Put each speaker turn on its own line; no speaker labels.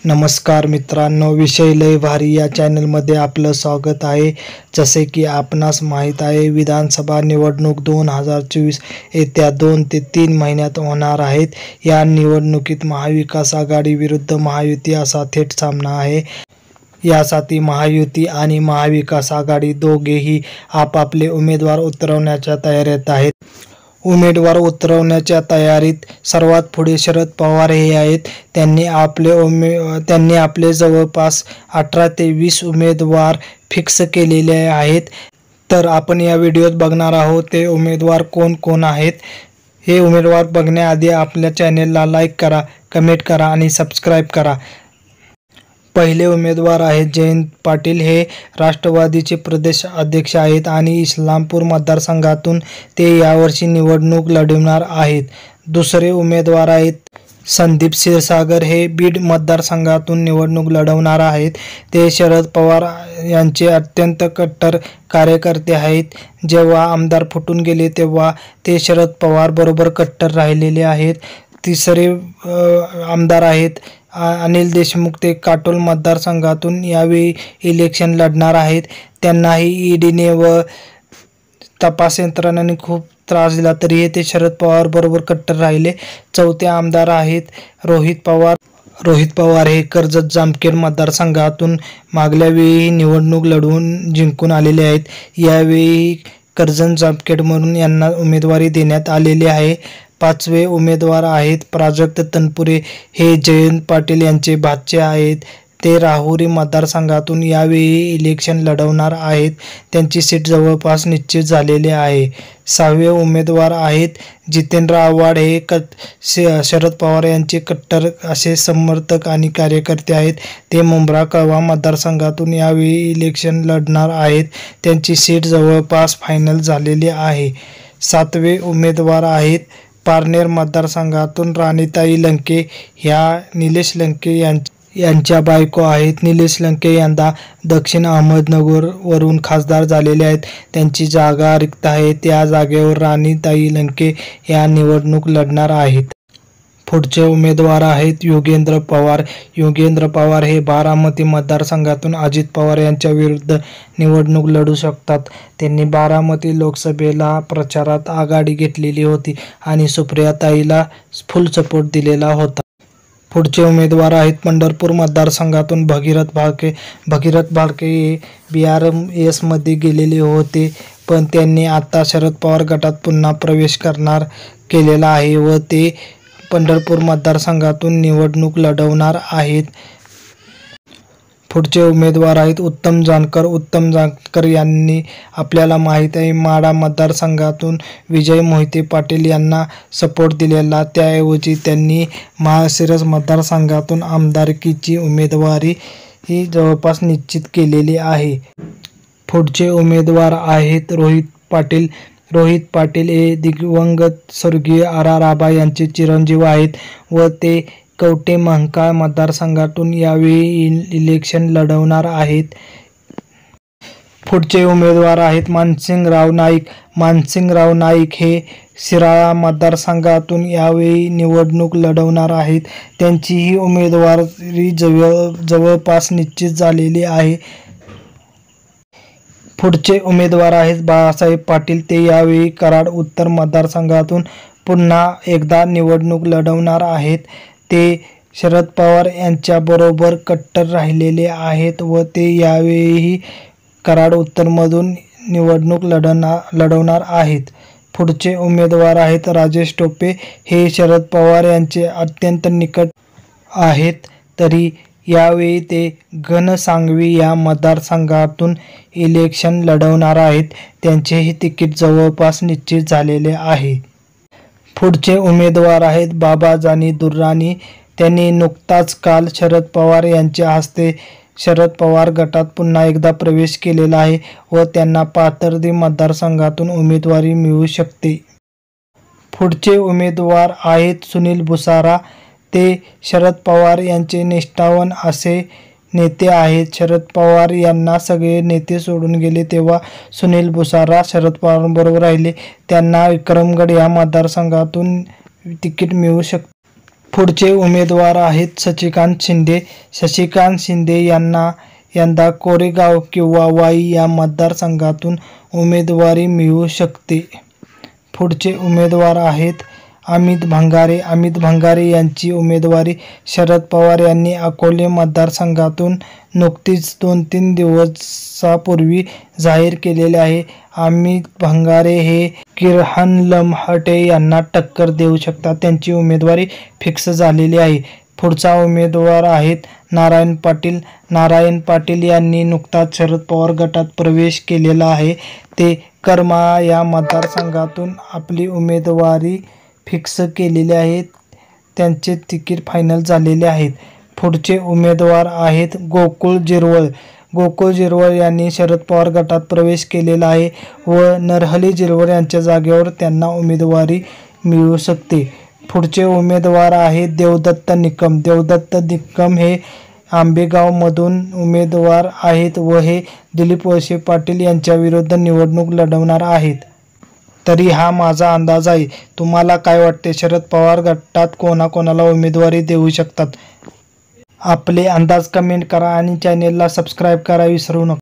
नमस्कार मित्रांनो, विषय लय भारी या चॅनलमध्ये आपलं स्वागत आहे। जसे की आपणास माहीत आहे, विधानसभा निवडणूक 2024 येत्या 2 ते 3 महिन्यात होणार आहेत। या निवडणुकीत महाविकास आघाडी विरुद्ध महायुती असा थेट सामना आहे। यासाठी महायुती आणि महाविकास आघाडी दोघेही आपापले उमेदवार उतरवण्याच्या तयारीत आहेत। उमेदवार उतरवण्याच्या तयारीत सर्वात पुढे शरद पवार हे आहेत। त्यांनी आपले जवळपास 18 ते 20 उमेदवार फिक्स केलेले आहेत। तर आपण या व्हिडिओत बघणार आहोत ते उमेदवार कोण कोण आहेत। हे उमेदवार बघण्याआधी आपल्या चॅनेलला लाईक करा, कमेंट करा आणि सबस्क्राईब करा। पहिले उमेदवार आहेत जयंत पाटील। हे राष्ट्रवादीचे प्रदेश अध्यक्ष आहेत आणि इस्लामपूर मतदारसंघातून ते यावर्षी निवडणूक लढवणार आहेत। दुसरे उमेदवार आहेत संदीप क्षीरसागर। हे बीड मतदारसंघातून निवडणूक लढवणार आहेत। ते शरद पवार यांचे अत्यंत कट्टर कार्यकर्ते आहेत। जेव्हा आमदार फुटून गेले तेव्हा ते शरद पवार बरोबर कट्टर राहिलेले आहेत। तिसरे आमदार आहेत अनिल देशमुख। ते काटोल मतदारसंघातून यावेळी इलेक्शन लढणार आहेत। त्यांनाही ईडीने व तपास यंत्रणांनी खूप त्रास दिला, तरीही ते शरद पवार बरोबर कट्टर राहिले। चौथे आमदार आहेत रोहित पवार। रोहित पवार हे कर्जत जामखेड मतदारसंघातून मागल्या वेळी निवडणूक लढवून जिंकून आलेले आहेत। यावेळी कर्जत जामखेड म्हणून यांना उमेदवारी देण्यात आलेली आहे। पाचवे उमेदवार आहेत प्राजक्त तनपुरे। हे जयंत पाटील यांचे भाचे आहेत। ते राहुरी मतदारसंघातून यावेळी इलेक्शन लढवणार आहेत। त्यांची सीट जवळपास निश्चित झालेली आहे। सहावे उमेदवार आहेत जितेंद्र आव्हाड। हे शरद पवार यांचे कट्टर असे समर्थक आणि कार्यकर्ते आहेत। ते मुंब्रा कळवा मतदारसंघातून यावेळी इलेक्शन लढणार आहेत। त्यांची सीट जवळपास फायनल झालेली आहे। सातवे उमेदवार आहेत पारनेर मतदारसंघातून राणीताई लंके। ह्या निलेश लंके यांच्या बायको आहेत। निलेश लंके यंदा दक्षिण अहमदनगर वरून खासदार झालेले आहेत। त्यांची जागा रिक्त आहे। त्या जागेवर राणीताई लंके या निवडणूक लढणार आहेत। पुढचे उमेदवार आहेत योगेंद्र पवार। योगेंद्र पवार हे बारामती मतदारसंघातून अजित पवार यांच्या विरुद्ध निवडणूक लढू शकतात। त्यांनी बारामती लोकसभेला प्रचारात आघाडी घेतलेली होती आणि सुप्रियाताईला फुल सपोर्ट दिलेला होता। पुढचे उमेदवार आहेत पंढरपूर मतदारसंघातून भगीरथ भालके। भगीरथ भालके हे BRMS मध्ये गेलेले होते, पण त्यांनी आता शरद पवार गटात पुन्हा प्रवेश केलेला आहे व ते पंढरपूर मतदारसंघातून निवडणूक लढवणार आहेत। पुढचे उमेदवार आहेत उत्तम जानकर। उत्तम जानकर यांनी आपल्याला माहीत आहे माढा मतदारसंघातून विजय मोहिते पाटील यांना सपोर्ट दिलेला। त्याऐवजी त्यांनी माळशिरस मतदारसंघातून आमदारकीची उमेदवारी ही जवळपास निश्चित केलेली आहे। पुढचे उमेदवार आहेत रोहित पाटील। रोहित पाटील हे दिवंगत स्वर्गीय RR आबा यांचे चिरंजीव आहेत व ते कवठे महांकाळ मतदारसंघातून यावेळी इलेक्शन लढवणार आहेत। पुढचे उमेदवार आहेत मानसिंगराव नाईक। मानसिंगराव नाईक हे शिराळा मतदारसंघातून यावेळी निवडणूक लढवणार आहेत। त्यांची ही उमेदवारी जवळपास निश्चित झालेली आहे। पुढचे उमेदवार आहेत बाळासाहेब पाटील। ते यावेळी कराड उत्तर मतदारसंघातून पुन्हा एकदा निवडणूक लढवणार आहेत। ते शरद पवार यांच्याबरोबर कट्टर राहिलेले आहेत व ते यावेळी कराड उत्तरमधून निवडणूक लढवणार आहेत। पुढचे उमेदवार आहेत राजेश टोपे। हे शरद पवार यांचे अत्यंत निकट आहेत, तरी यावेळी ते घनसांगवी या मतदारसंघातून इलेक्शन लढवणार आहेत। त्यांचेही तिकीट जवळपास निश्चित झालेले आहे। पुढचे उमेदवार आहेत बाबाजानी दुर्राणी। त्यांनी नुकताच काल शरद पवार यांच्या हस्ते शरद पवार गटात पुन्हा एकदा प्रवेश केलेला आहे व त्यांना पाथर्डी मतदारसंघातून उमेदवारी मिळू शकते। पुढचे उमेदवार आहेत सुनील भुसारा। ते शरद पवार यांचे निष्ठावान असे नेते आहेत। शरद पवार यांना सगळे नेते सोडून गेले तेव्हा सुनील भुसारा शरद पवारांबरोबर राहिले। त्यांना विक्रमगड या मतदारसंघातून तिकीट मिळू शकते। पुढचे उमेदवार आहेत शशिकांत शिंदे. शशिकांत शिंदे यांना यंदा कोरेगाव किंवा वाई या मतदारसंघातून उमेदवारी मिळू शकते. पुढचे उमेदवार आहेत अमित भंगारे. अमित भंगारे यांची उमेदवारी शरद पवार यांनी अकोले मतदारसंघातून नुकतीच 2-3 दिवसापूर्वी जाहीर केलेले आहे. अमित भंगारे हे किरण लम्हाटे यांना टक्कर देऊ शकतात. त्यांची उमेदवारी फिक्स झालेली आहे. पुढचा उमेदवार आहेत नारायण पाटील. नारायण पाटील यांनी नुकताच शरद पवार गटात प्रवेश केलेला आहे. ते करमाळा या मतदारसंघातून आपली उमेदवारी फिक्स केलेले आहेत. त्यांचे तिकीट फायनल झालेले आहेत. पुढचे उमेदवार आहेत गोकुळ जिरवळ. गोकुळ जिरवळ यांनी शरद पवार गटात प्रवेश केलेला आहे व नरहरी जिरवळ यांच्या जागेवर त्यांना उमेदवारी मिळू शकते. पुढचे उमेदवार आहेत देवदत्त निकम. देवदत्त निकम हे आंबेगावमधून उमेदवार आहेत व हे दिलीप वळसे पाटील यांच्या विरुद्ध निवडणूक लढवणार आहेत. तरी हा माझा अंदाज आहे. तुम्हाला काय वाटते? शरद पवार गटात कोणाकोणाला उमेदवारी देऊ शकतात? आपले अंदाज कमेंट करा आणि चॅनेलला सबस्क्राईब करा विसरू नका.